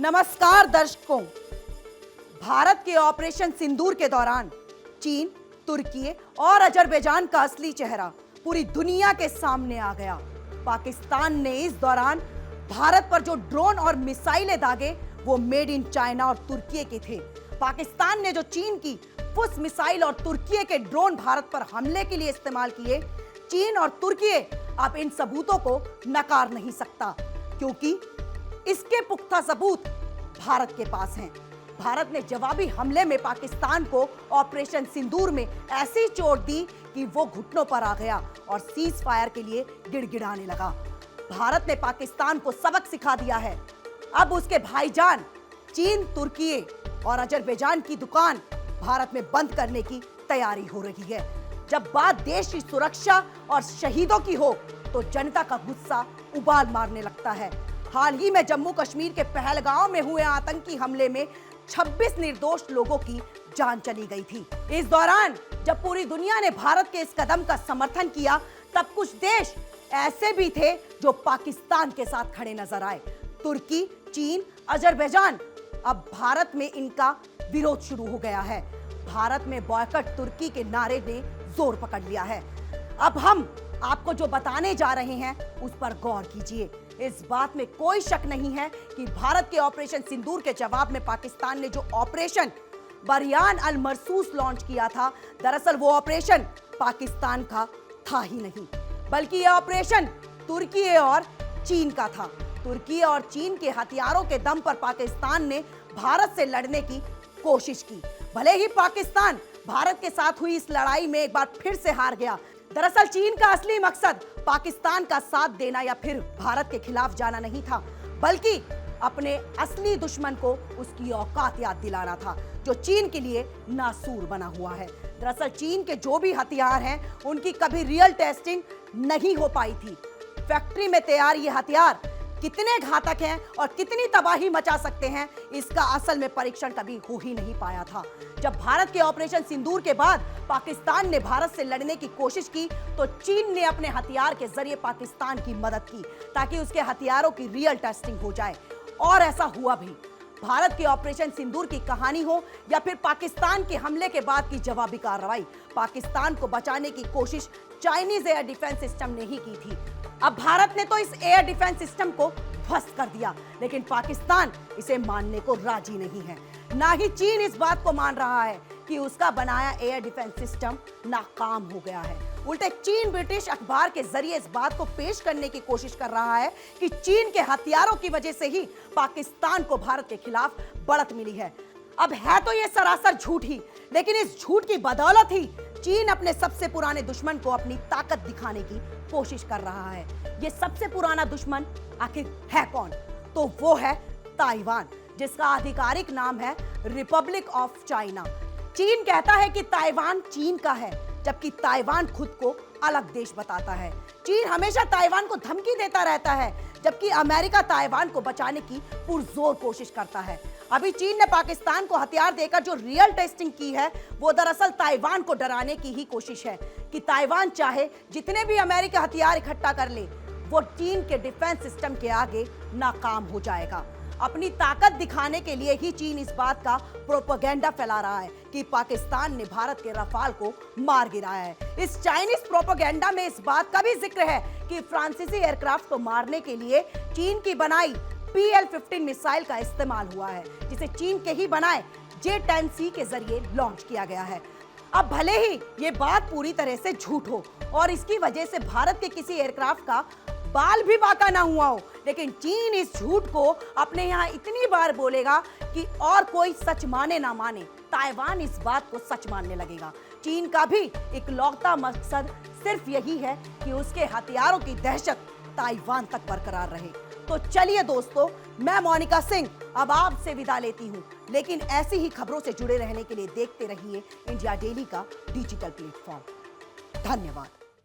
नमस्कार दर्शकों। भारत के ऑपरेशन सिंदूर के दौरान चीन, तुर्की और अजरबैजान का असली चेहरा पूरी दुनिया के सामने आ गया। पाकिस्तान ने इस दौरान भारत पर जो ड्रोन और मिसाइलें दागे वो मेड इन चाइना और तुर्की के थे। पाकिस्तान ने जो चीन की फुस मिसाइल और तुर्की के ड्रोन भारत पर हमले के लिए इस्तेमाल किए, चीन और तुर्की अब इन सबूतों को नकार नहीं सकता, क्योंकि इसके पुख्ता सबूत भारत के पास हैं। भारत ने जवाबी हमले में पाकिस्तान को ऑपरेशन सिंदूर में ऐसी चोट दी कि वो घुटनों पर आ गया और सीज फायर के लिए गिड़गिड़ाने लगा। भारत ने पाकिस्तान को सबक सिखा दिया है। अब उसके भाईजान चीन, तुर्की और अजरबैजान की दुकान भारत में बंद करने की तैयारी हो रही है। जब बात देश की सुरक्षा और शहीदों की हो तो जनता का गुस्सा उबाल मारने लगता है। हाल ही में जम्मू कश्मीर के पहलगांव में हुए आतंकी हमले में 26 निर्दोष लोगों की जान चली गई थी। इस दौरान जब पूरी दुनिया ने भारत के इस कदम का समर्थन किया, तब कुछ देश ऐसे भी थे जो पाकिस्तान के साथ खड़े नजर आए। तुर्की, चीन, अजरबैजान, अब भारत में इनका विरोध शुरू हो गया है। भारत में बॉयकॉट तुर्की के नारे ने जोर पकड़ लिया है। अब हम आपको जो बताने जा रहे हैं उस पर गौर कीजिए। इस बात में कोई शक नहीं है कि भारत के ऑपरेशन सिंदूर के जवाब में पाकिस्तान ने जो ऑपरेशन बरयान अल मरसूस लॉन्च किया था, दरअसल वो ऑपरेशन पाकिस्तान का था ही नहीं, बल्कि यह ऑपरेशन तुर्की और चीन का था। तुर्की और चीन के हथियारों के दम पर पाकिस्तान ने भारत से लड़ने की कोशिश की। भले ही पाकिस्तान भारत के साथ हुई इस लड़ाई में एक बार फिर से हार गया। दरअसल चीन का असली मकसद पाकिस्तान का साथ देना या फिर भारत के खिलाफ जाना नहीं था, बल्कि अपने असली दुश्मन को उसकी औकात याद दिलाना था, जो चीन के लिए नासूर बना हुआ है। दरअसल चीन के जो भी हथियार हैं, उनकी कभी रियल टेस्टिंग नहीं हो पाई थी। फैक्ट्री में तैयार ये हथियार कितने घातक हैं और कितनी तबाही मचा सकते हैं, इसका असल में परीक्षण कभी हो ही नहीं पाया था। जब भारत के ऑपरेशन सिंदूर के बाद पाकिस्तान ने भारत से लड़ने की कोशिश की, तो चीन ने अपने हथियार के जरिए पाकिस्तान की मदद की ताकि उसके हथियारों की रियल टेस्टिंग हो जाए, और ऐसा हुआ भी। भारत के ऑपरेशन सिंदूर की कहानी हो या फिर पाकिस्तान के हमले के बाद की जवाबी कार्रवाई, पाकिस्तान को बचाने की कोशिश चाइनीज एयर डिफेंस सिस्टम ने ही की थी। अब भारत ने तो इस एयर डिफेंस सिस्टम को ध्वस्त कर दिया, लेकिन पाकिस्तान इसे मानने को राजी नहीं है। ना ही चीन इस बात को मान रहा है कि उसका बनाया एयर डिफेंस सिस्टम नाकाम हो गया है। उल्टे चीन ब्रिटिश अखबार के जरिए इस बात को पेश करने की कोशिश कर रहा है कि चीन के हथियारों की वजह से ही पाकिस्तान को भारत के खिलाफ बढ़त मिली है। अब है तो ये सरासर झूठ ही, लेकिन इस झूठ की बदौलत ही चीन अपने सबसे पुराने दुश्मन को अपनी ताकत दिखाने की कोशिश कर रहा है। ये सबसे पुराना दुश्मन आखिर है कौन? तो वो है ताइवान, जिसका आधिकारिक नाम है रिपब्लिक ऑफ चाइना। चीन कहता है कि ताइवान चीन का है, जबकि ताइवान खुद को अलग देश बताता है। चीन हमेशा ताइवान को धमकी देता रहता है, जबकि अमेरिका ताइवान को बचाने की पुरजोर कोशिश करता है। अभी चीन ने पाकिस्तान को हथियार देकर जो रियल टेस्टिंग की है, वो दरअसल ताइवान को डराने की ही कोशिश है कि ताइवान चाहे जितने भी अमेरिका हथियार इकट्ठा कर ले, वो चीन के डिफेंस सिस्टम के आगे नाकाम हो जाएगा। अपनी ताकत दिखाने के लिए ही चीन इस बात का प्रोपेगेंडा फैला रहा है कि पाकिस्तान ने भारत के रफाल को मार गिराया है। इस चाइनीज प्रोपेगेंडा में इस बात का भी जिक्र है कि फ्रांसीसी एयरक्राफ्ट को मारने के लिए चीन की बनाई PL-15 मिसाइल का इस्तेमाल हुआ है, जिसे चीन के ही बनाए J-10C के जरिए लॉन्च किया गया है। अब भले ही ये बात पूरी तरह से झूठ हो और इसकी वजह से भारत के किसी एयरक्राफ्ट का बाल भी बाका ना हुआ हो, लेकिन चीन इस झूठ को अपने यहाँ इतनी बार बोलेगा कि और कोई सच माने ना माने, ताइवान इस बात को सच मानने लगेगा। चीन का भी इकलौता मकसद सिर्फ यही है कि उसके हथियारों की दहशत ताइवान तक बरकरार रहे। तो चलिए दोस्तों, मैं मोनिका सिंह अब आपसे विदा लेती हूँ, लेकिन ऐसी ही खबरों से जुड़े रहने के लिए देखते रहिए इंडिया डेली का डिजिटल प्लेटफॉर्म। धन्यवाद।